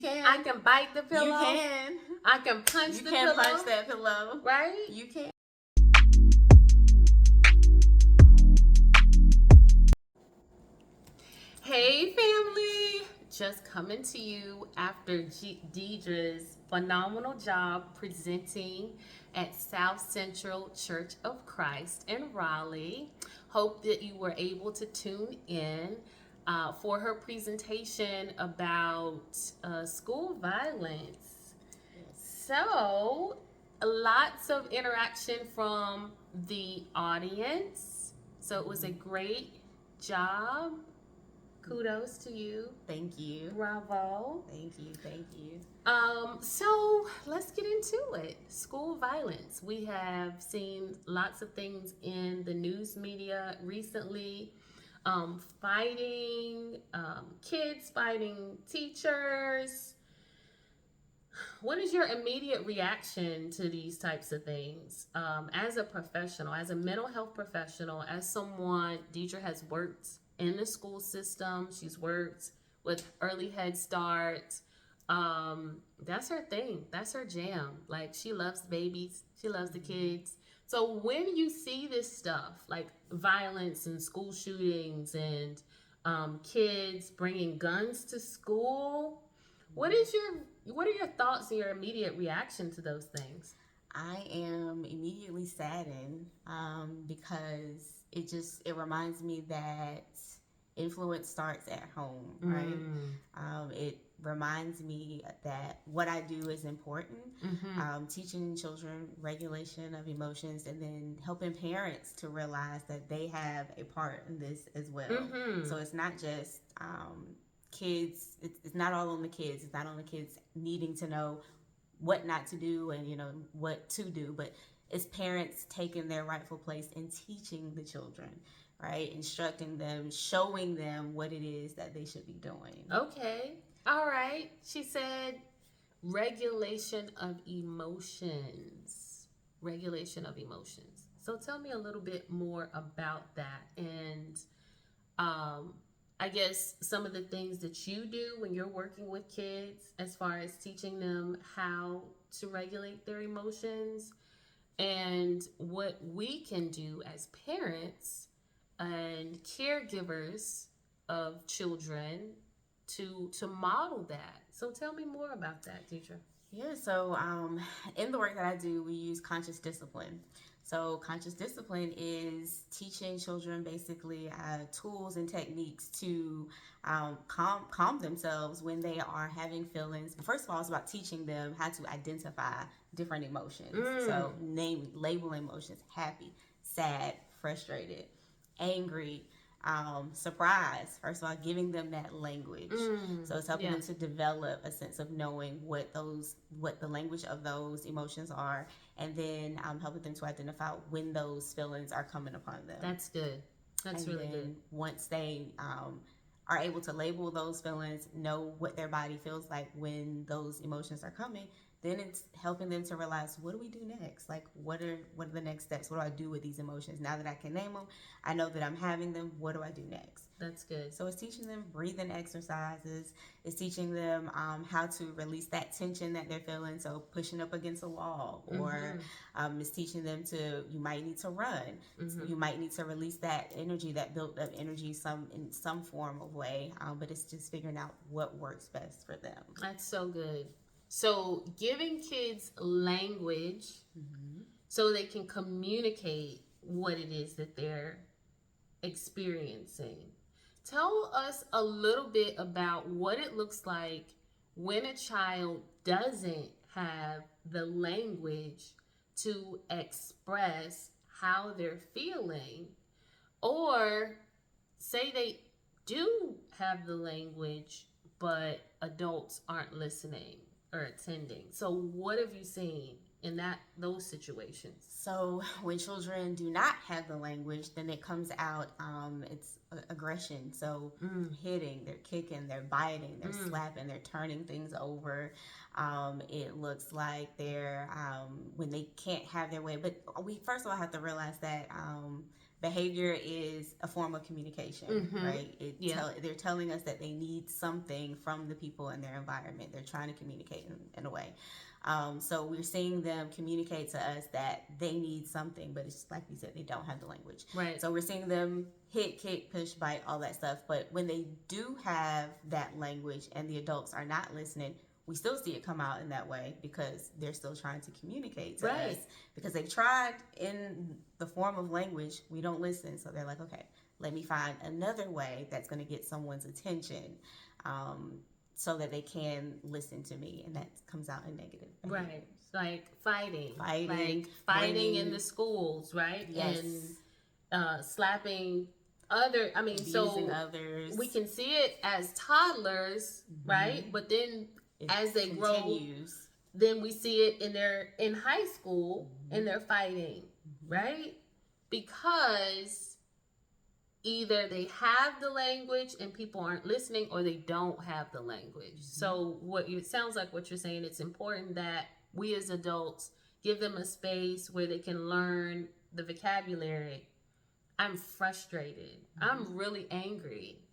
I can bite the pillow. You can. I can punch the pillow. You can punch that pillow. Right? You can. Hey, family. Just coming to you after Deidre's phenomenal job presenting at South Central Church of Christ in Raleigh. Hope that you were able to tune in for her presentation about school violence. So, lots of interaction from the audience. So, it was a great job. Kudos to you. Thank you. Bravo. Thank you. Thank you. So let's get into it. School violence. We have seen lots of things in the news media recently. Fighting, kids fighting teachers. What is your immediate reaction to these types of things? As a professional, as a mental health professional, as someone, Deidre has worked in the school system. She's worked with early Head Start. That's her thing. That's her jam. Like, she loves babies. She loves the kids. So when you see this stuff, like violence and school shootings and kids bringing guns to school, what are your thoughts and your immediate reaction to those things? I am immediately saddened because it reminds me that influence starts at home, right? It reminds me that what I do is important. Teaching children regulation of emotions, and then helping parents to realize that they have a part in this as well. So it's not just kids. It's not all on the kids. It's not on the kids needing to know what not to do and what to do, but it's parents taking their rightful place and teaching the children, right? Instructing them, showing them what it is that they should be doing. Okay. All right. She said regulation of emotions. Regulation of emotions. So tell me a little bit more about that, and I guess some of the things that you do when you're working with kids as far as teaching them how to regulate their emotions, and what we can do as parents and caregivers of children to model that. So tell me more about that, Deidre. Yeah, so in the work that I do, we use conscious discipline. So conscious discipline is teaching children basically tools and techniques to calm themselves when they are having feelings. First of all, it's about teaching them how to identify different emotions. So label emotions: happy, sad, frustrated, angry, surprise. First of all, giving them that language. So it's helping them to develop a sense of knowing what the language of those emotions are, and then helping them to identify when those feelings are coming upon them. That's good. That's really good. Once they are able to label those feelings, know what their body feels like when those emotions are coming, then it's helping them to realize, what do we do next? Like, what are the next steps? What do I do with these emotions? Now that I can name them, I know that I'm having them. What do I do next? That's good. So it's teaching them breathing exercises. It's teaching them how to release that tension that they're feeling. So pushing up against a wall, or it's teaching them you might need to run. You might need to release that energy, that built up energy, in some form of way. But it's just figuring out what works best for them. That's so good. So giving kids language so they can communicate what it is that they're experiencing. Tell us a little bit about what it looks like when a child doesn't have the language to express how they're feeling, or say they do have the language but adults aren't listening or attending. So what have you seen in those situations? So when children do not have the language, then it comes out, it's aggression. So hitting, they're kicking, they're biting, they're slapping, they're turning things over. It looks like they're when they can't have their way. But we first of all have to realize that behavior is a form of communication, right? They're telling us that they need something from the people in their environment. They're trying to communicate in a way. So we're seeing them communicate to us that they need something, but it's like we said, they don't have the language. Right. So we're seeing them hit, kick, push, bite, all that stuff. But when they do have that language and the adults are not listening, we still see it come out in that way because they're still trying to communicate to us. Because they've tried in the form of language, we don't listen. So they're like, okay, let me find another way that's going to get someone's attention. So that they can listen to me, and that comes out in negative behaviors. Right, like fighting in the schools, right? Yes. And slapping abusing others. We can see it as toddlers, right? But then as they grow, then we see it in high school, and they're fighting, right? Because either they have the language and people aren't listening, or they don't have the language. So it sounds like what you're saying, it's important that we as adults give them a space where they can learn the vocabulary. I'm frustrated. I'm really angry.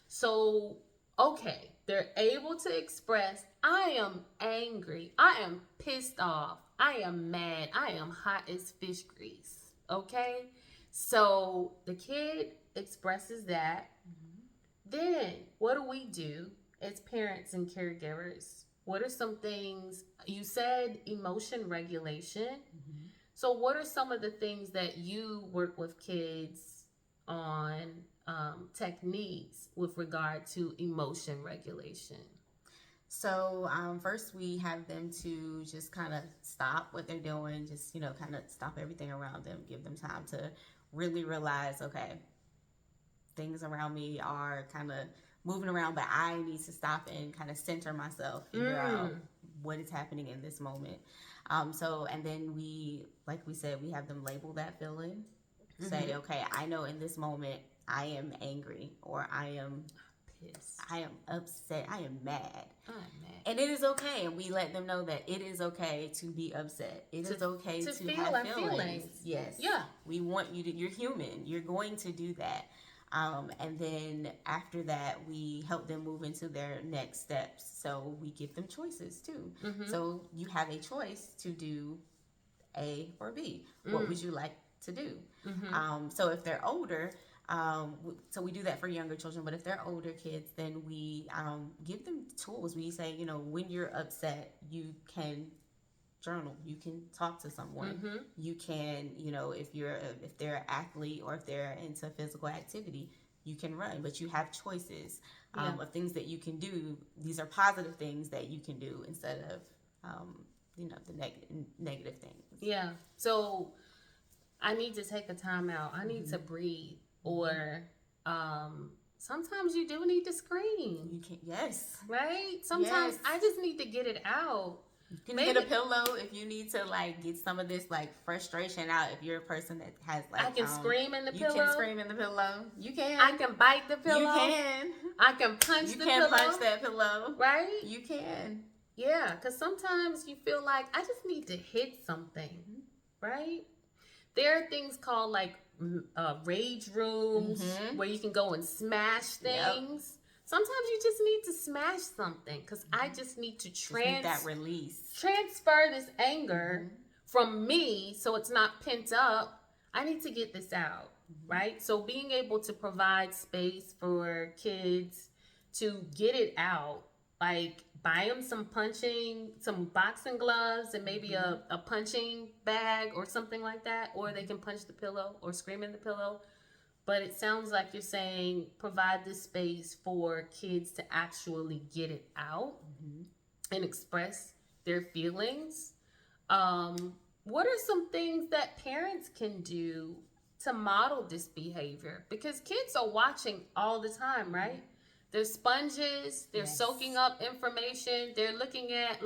So, okay, they're able to express, I am angry. I am pissed off. I am mad. I am hot as fish grease. Okay? So the kid expresses that. Then what do we do as parents and caregivers? What are some things? You said emotion regulation. So what are some of the things that you work with kids on, techniques with regard to emotion regulation? So first we have them to just kind of stop what they're doing, just, kind of stop everything around them, give them time to really realize, okay, things around me are kind of moving around, but I need to stop and kind of center myself, figure out what is happening in this moment. And then like we said, we have them label that feeling, say, okay, I know in this moment I am angry, or I am pissed, I am upset, I am mad. And it is okay. And we let them know that it is okay to be upset. It is okay to feel have feelings. Yes. Yeah. We want you to, you're human. You're going to do that. And then after that, we help them move into their next steps. So we give them choices too. So you have a choice to do A or B. What would you like to do? So if they're older, so we do that for younger children, but if they're older kids, then we give them tools. We say, when you're upset, you can journal, you can talk to someone, you can, if they're an athlete or if they're into physical activity, you can run, but you have choices of things that you can do. These are positive things that you can do instead of the negative things. Yeah. So I need to take a time out. I need to breathe. Or sometimes you do need to scream. You can, yes. Right? Sometimes I just need to get it out. You can get a pillow if you need to get some of this frustration out. If you're a person that has I can scream in the pillow. You can scream in the pillow. You can. I can bite the pillow. You can. I can punch the pillow. You can punch that pillow. Right? You can. Yeah, because sometimes you feel like I just need to hit something. Right? There are things called rage rooms where you can go and smash things. Sometimes you just need to smash something because I just need to that release. Transfer this anger from me so it's not pent up. I need to get this out, right? So being able to provide space for kids to get it out, like buy them some boxing gloves and maybe a punching bag or something like that, or they can punch the pillow or scream in the pillow. But it sounds like you're saying provide this space for kids to actually get it out and express their feelings. What are some things that parents can do to model this behavior? Because kids are watching all the time, right? They're sponges. They're soaking up information. They're looking at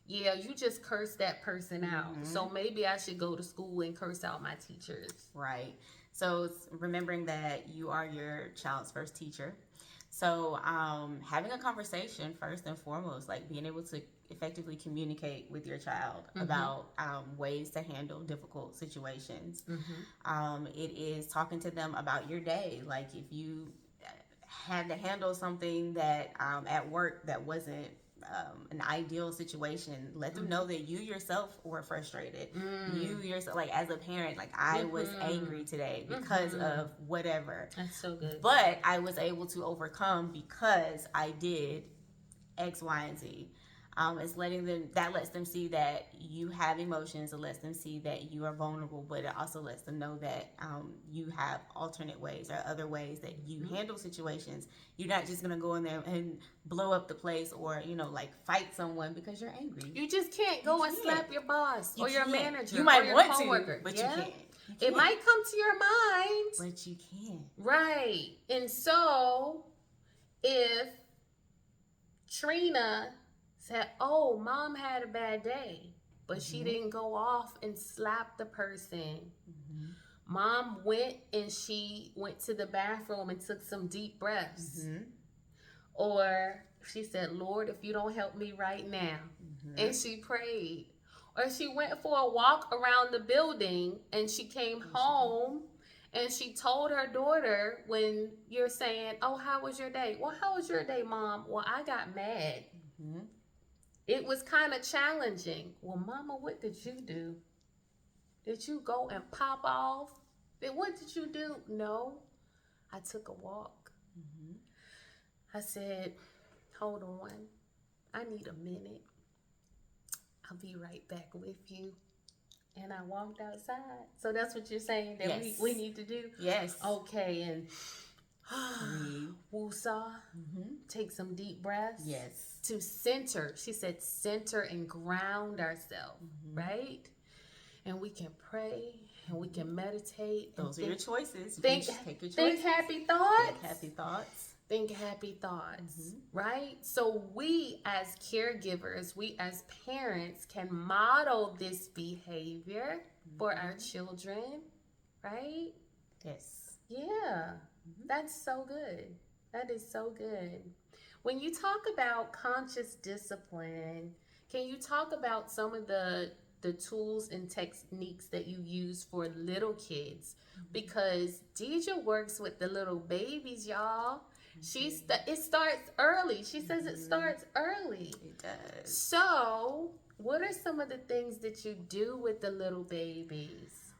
yeah, you just cursed that person out. So maybe I should go to school and curse out my teachers. Right. So it's remembering that you are your child's first teacher. So, having a conversation first and foremost, like being able to effectively communicate with your child about ways to handle difficult situations. It is talking to them about your day. Like if you had to handle something that at work that wasn't an ideal situation, let them know that you yourself were frustrated. You yourself, like as a parent, like I was angry today because of whatever. That's so good. But I was able to overcome because I did X, Y, and Z. It's letting them, that lets them see that you have emotions. It lets them see that you are vulnerable, but it also lets them know that you have alternate ways or other ways that you handle situations. You're not just gonna go in there and blow up the place or like fight someone because you're angry. You just can't go and slap your boss or your manager. You might or your want coworker. to, but you can't. It might come to your mind, but you can't. Right. And so if Trina said, "Oh, mom had a bad day," but she didn't go off and slap the person. Mom went and she went to the bathroom and took some deep breaths. Or she said, "Lord, if you don't help me right now," and she prayed. Or she went for a walk around the building and she came home and she told her daughter, when you're saying, "Oh, how was your day?" "Well, how was your day, Mom?" "Well, I got mad. It was kind of challenging." "Well, Mama, what did you do? Did you go and pop off? Then what did you do?" "No, I took a walk." I said, "Hold on. I need a minute. I'll be right back with you." And I walked outside. So that's what you're saying that we need to do? Yes. Okay, and woosah. Take some deep breaths. Yes. To center. She said center and ground ourselves, right? And we can pray and we can meditate. Those are your choices. Take your choices. Think happy thoughts. Think happy thoughts. Think happy thoughts, right? So we as caregivers, we as parents can model this behavior for our children, right? Yes. Yeah, that's so good. That is so good. When you talk about conscious discipline, can you talk about some of the tools and techniques that you use for little kids? Because Deidre works with the little babies, y'all. It starts early. She says it starts early. It does. So, what are some of the things that you do with the little babies?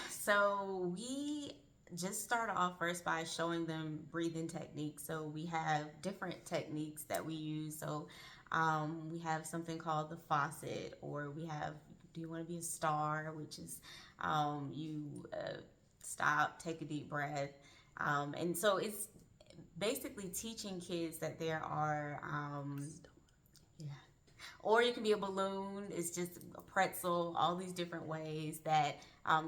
So we just start off first by showing them breathing techniques. So we have different techniques that we use. So we have something called the faucet, or we have, do you want to be a star, which is you stop, take a deep breath. And so it's basically teaching kids that there are, or you can be a balloon, it's just a pretzel, all these different ways that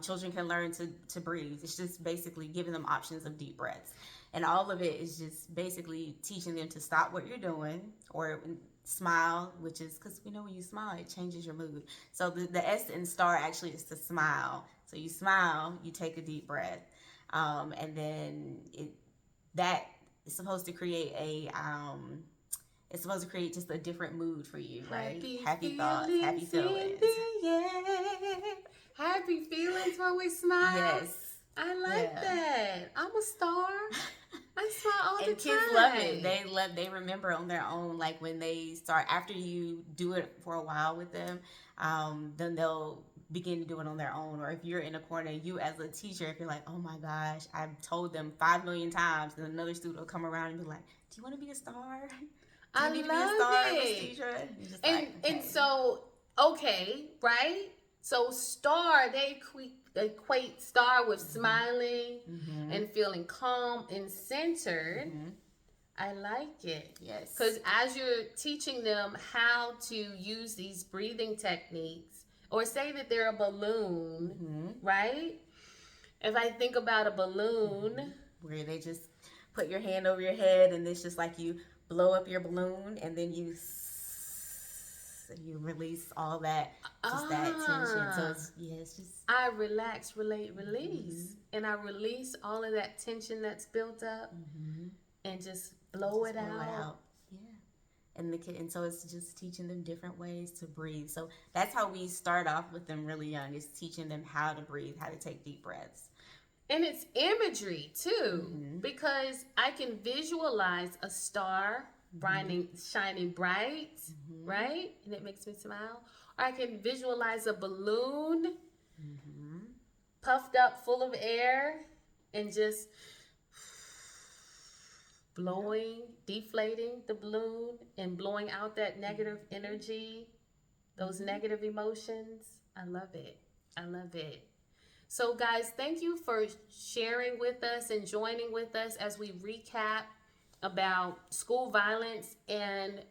children can learn to breathe. It's just basically giving them options of deep breaths. And all of it is just basically teaching them to stop what you're doing, or smile, which is, because we know when you smile, it changes your mood. So the S in star actually is to smile. So you smile, you take a deep breath, and then that is supposed to create it's supposed to create just a different mood for you, right? Happy thoughts, happy feelings. Happy feelings when we smile. Yes. I like that. I'm a star. I smile all the time. And kids love it. They remember on their own, like when they start, after you do it for a while with them, then they'll begin to do it on their own. Or if you're in a corner, you as a teacher, if you're like, "Oh my gosh, I've told them 5 million times," then another student will come around and be like, "Do you want to be a star? Do you need to be a star, Miss Deidre?" And so, okay, right? So star, they equate star with smiling and feeling calm and centered. I like it. Yes. Because as you're teaching them how to use these breathing techniques, or say that they're a balloon, right? If I think about a balloon, where they just put your hand over your head and it's just like you blow up your balloon and then you release all that, just that tension. So it's just, I relax, relate, release, and I release all of that tension that's built up and just blow Just it blow it out. out. Yeah. And the kid, and so it's just teaching them different ways to breathe. So that's how we start off with them really young, is teaching them how to breathe, how to take deep breaths. And it's imagery too, Mm-hmm. because I can visualize a star shining bright, Mm-hmm. right? And it makes me smile. Or I can visualize a balloon Mm-hmm. puffed up full of air and just blowing, deflating the balloon and blowing out that negative energy, those negative emotions. I love it. I love it. So, guys, thank you for sharing with us and joining with us as we recap about school violence. And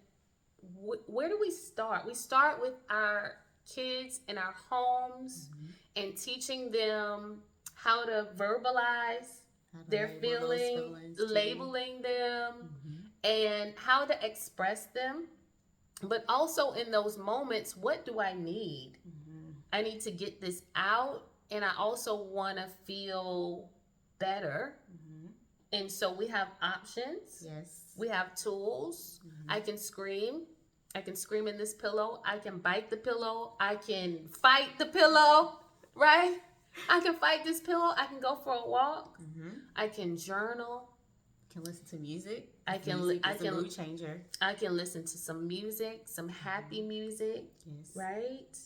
where do we start? We start with our kids in our homes and teaching them how to verbalize their feelings, labeling them, and how to express them. But also in those moments, what do I need? I need to get this out, and I also want to feel better. And so we have options. Yes. We have tools. I can scream. I can scream in this pillow. I can bite the pillow. I can fight the pillow, right? I can fight this pillow. I can go for a walk. I can journal. Can listen to music. I can Music is a mood changer. I can listen to some music, some happy music, Yes. right?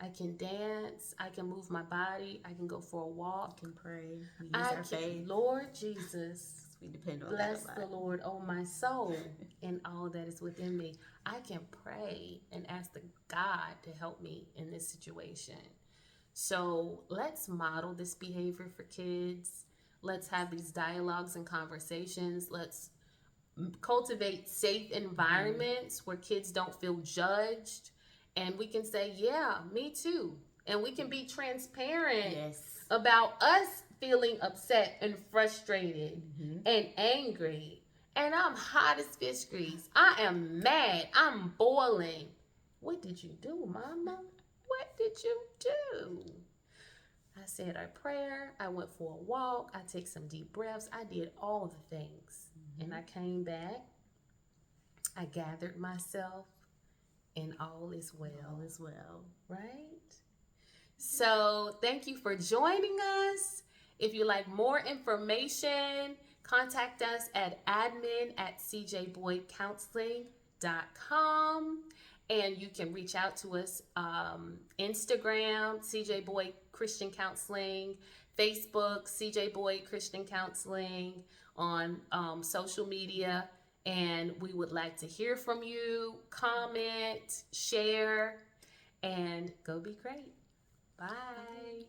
I can dance. I can move my body. I can go for a walk. We can pray. We use our faith. Lord Jesus, We depend on bless that a the lot. Lord, oh my soul, and all that is within me. I can pray and ask the God to help me in this situation. So let's model this behavior for kids. Let's have these dialogues and conversations. Let's cultivate safe environments where kids don't feel judged. And we can say, yeah, me too. And we can be transparent about us feeling upset and frustrated and angry. And I'm hot as fish grease. I am mad. I'm boiling. What did you do, Mama? What did you do? I said our prayer. I went for a walk. I take some deep breaths. I did all the things. And I came back. I gathered myself. And all is well. All is well. Right? So thank you for joining us. If you like more information, contact us at admin@cjboydcounseling.com. And you can reach out to us Instagram, CJ Boyd Christian Counseling, Facebook, CJ Boyd Christian Counseling, on social media. And we would like to hear from you. Comment, share, and go be great. Bye.